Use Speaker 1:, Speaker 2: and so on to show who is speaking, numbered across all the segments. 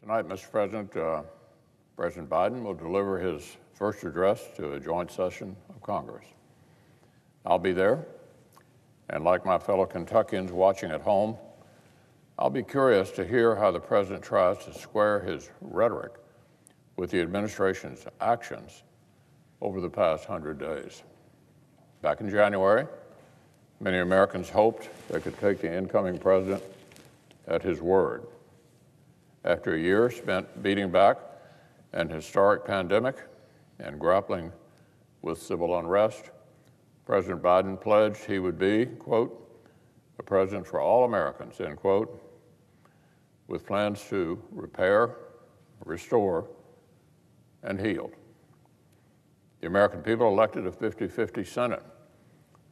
Speaker 1: Tonight, Mr. President, President Biden will deliver his first address to a joint session of Congress. I'll be there, and like my fellow Kentuckians watching at home, I'll be curious to hear how the President tries to square his rhetoric with the administration's actions over the past 100 days. Back in January, many Americans hoped they could take the incoming president at his word. After a year spent beating back an historic pandemic and grappling with civil unrest, President Biden pledged he would be, quote, a president for all Americans, end quote, with plans to repair, restore, and heal. The American people elected a 50-50 Senate,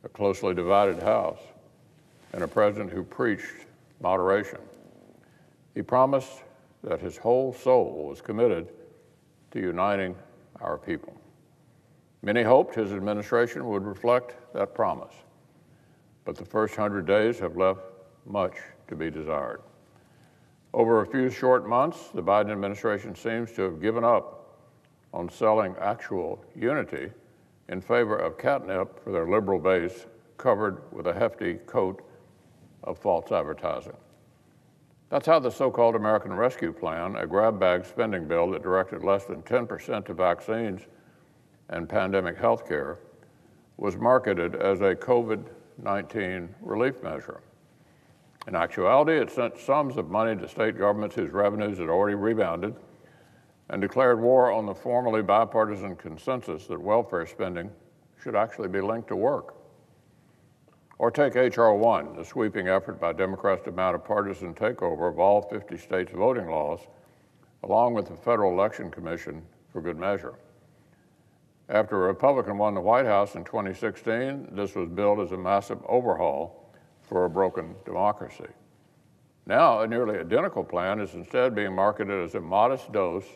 Speaker 1: a closely divided House, and a president who preached moderation. He promised that his whole soul was committed to uniting our people. Many hoped his administration would reflect that promise, but the first 100 days have left much to be desired. Over a few short months, the Biden administration seems to have given up on selling actual unity in favor of catnip for their liberal base covered with a hefty coat of false advertising. That's how the so-called American Rescue Plan, a grab-bag spending bill that directed less than 10% to vaccines and pandemic health care, was marketed as a COVID-19 relief measure. In actuality, it sent sums of money to state governments whose revenues had already rebounded and declared war on the formerly bipartisan consensus that welfare spending should actually be linked to work. Or take H.R. 1, the sweeping effort by Democrats to mount a partisan takeover of all 50 states' voting laws, along with the Federal Election Commission for good measure. After a Republican won the White House in 2016, this was billed as a massive overhaul for a broken democracy. Now, a nearly identical plan is instead being marketed as a modest dose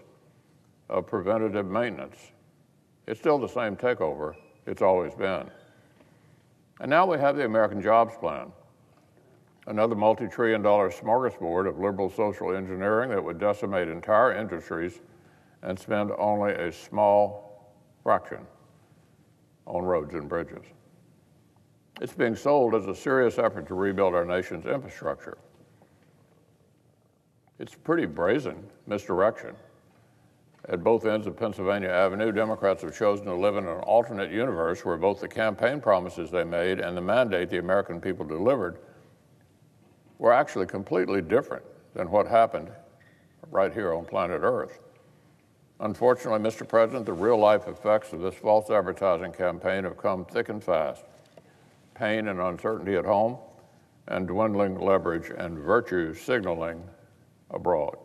Speaker 1: of preventative maintenance. It's still the same takeover it's always been. And now we have the American Jobs Plan, another multi-trillion-dollar smorgasbord of liberal social engineering that would decimate entire industries and spend only a small fraction on roads and bridges. It's being sold as a serious effort to rebuild our nation's infrastructure. It's pretty brazen misdirection. At both ends of Pennsylvania Avenue, Democrats have chosen to live in an alternate universe where both the campaign promises they made and the mandate the American people delivered were actually completely different than what happened right here on planet Earth. Unfortunately, Mr. President, the real-life effects of this false advertising campaign have come thick and fast. Pain and uncertainty at home, and dwindling leverage and virtue signaling abroad.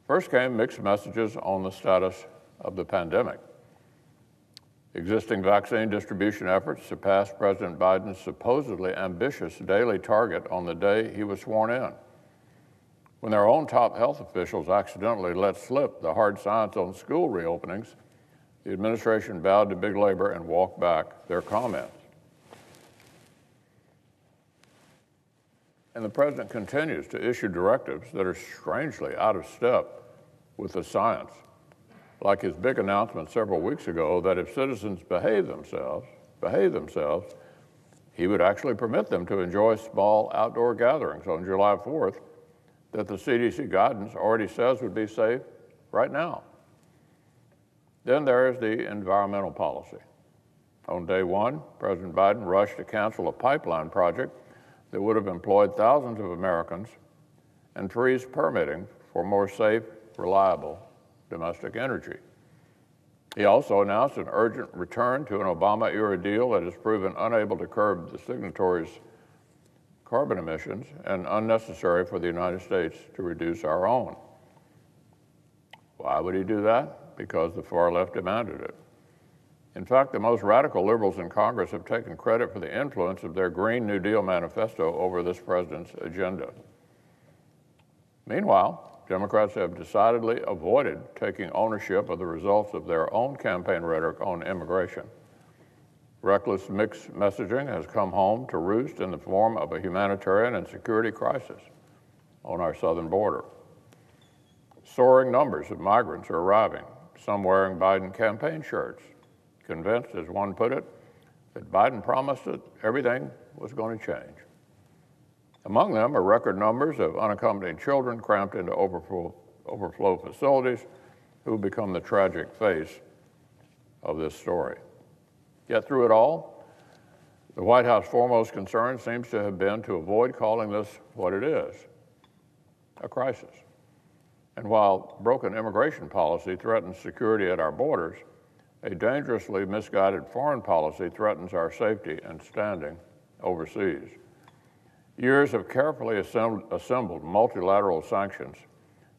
Speaker 1: First came mixed messages on the status of the pandemic. Existing vaccine distribution efforts surpassed President Biden's supposedly ambitious daily target on the day he was sworn in. When their own top health officials accidentally let slip the hard science on school reopenings, the administration bowed to big labor and walked back their comments. And the president continues to issue directives that are strangely out of step with the science, like his big announcement several weeks ago that if citizens behave themselves, he would actually permit them to enjoy small outdoor gatherings on July 4th that the CDC guidance already says would be safe right now. Then there is the environmental policy. On day one, President Biden rushed to cancel a pipeline project that would have employed thousands of Americans and freeze permitting for more safe, reliable domestic energy. He also announced an urgent return to an Obama-era deal that has proven unable to curb the signatories' carbon emissions and unnecessary for the United States to reduce our own. Why would he do that? Because the far left demanded it. In fact, the most radical liberals in Congress have taken credit for the influence of their Green New Deal manifesto over this president's agenda. Meanwhile, Democrats have decidedly avoided taking ownership of the results of their own campaign rhetoric on immigration. Reckless mixed messaging has come home to roost in the form of a humanitarian and security crisis on our southern border. Soaring numbers of migrants are arriving, some wearing Biden campaign shirts, convinced, as one put it, that Biden promised that everything was going to change. Among them are record numbers of unaccompanied children cramped into overflow facilities who become the tragic face of this story. Yet through it all, the White House foremost concern seems to have been to avoid calling this what it is, a crisis. And while broken immigration policy threatens security at our borders, a dangerously misguided foreign policy threatens our safety and standing overseas. Years of carefully assembled multilateral sanctions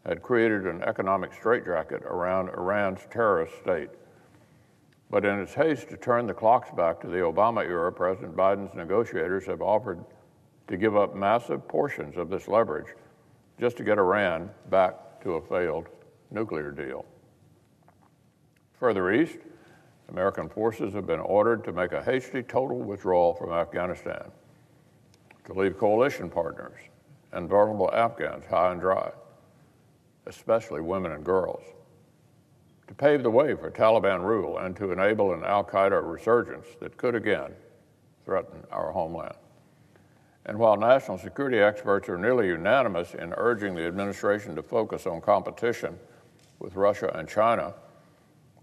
Speaker 1: had created an economic straitjacket around Iran's terrorist state. But in its haste to turn the clocks back to the Obama era, President Biden's negotiators have offered to give up massive portions of this leverage just to get Iran back to a failed nuclear deal. Further east, American forces have been ordered to make a hasty total withdrawal from Afghanistan, to leave coalition partners and vulnerable Afghans high and dry, especially women and girls, to pave the way for Taliban rule and to enable an al-Qaeda resurgence that could again threaten our homeland. And while national security experts are nearly unanimous in urging the administration to focus on competition with Russia and China,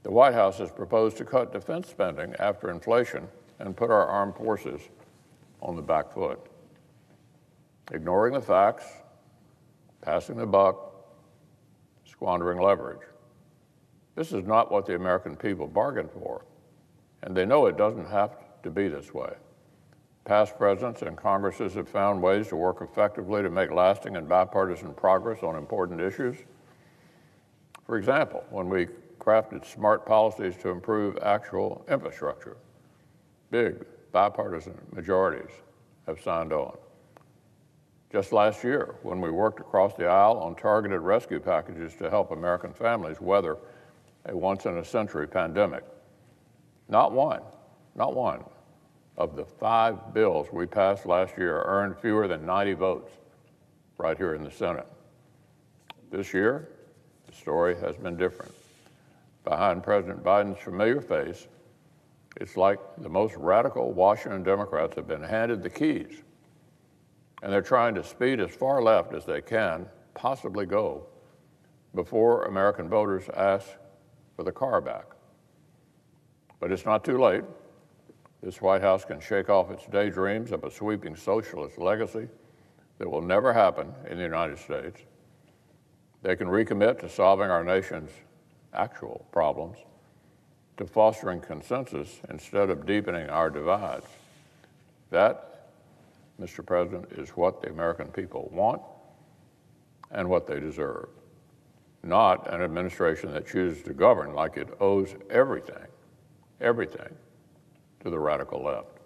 Speaker 1: the White House has proposed to cut defense spending after inflation and put our armed forces on the back foot. Ignoring the facts, passing the buck, squandering leverage. This is not what the American people bargained for, and they know it doesn't have to be this way. Past presidents and Congresses have found ways to work effectively to make lasting and bipartisan progress on important issues. For example, when we crafted smart policies to improve actual infrastructure, big bipartisan majorities have signed on. Just last year, when we worked across the aisle on targeted rescue packages to help American families weather a once-in-a-century pandemic, not one of the 5 bills we passed last year earned fewer than 90 votes right here in the Senate. This year, the story has been different. Behind President Biden's familiar face, it's like the most radical Washington Democrats have been handed the keys, and they're trying to speed as far left as they can possibly go before American voters ask for the car back. But it's not too late. This White House can shake off its daydreams of a sweeping socialist legacy that will never happen in the United States. They can recommit to solving our nation's actual problems, to fostering consensus instead of deepening our divides. That, Mr. President, is what the American people want and what they deserve, not an administration that chooses to govern like it owes everything to the radical left.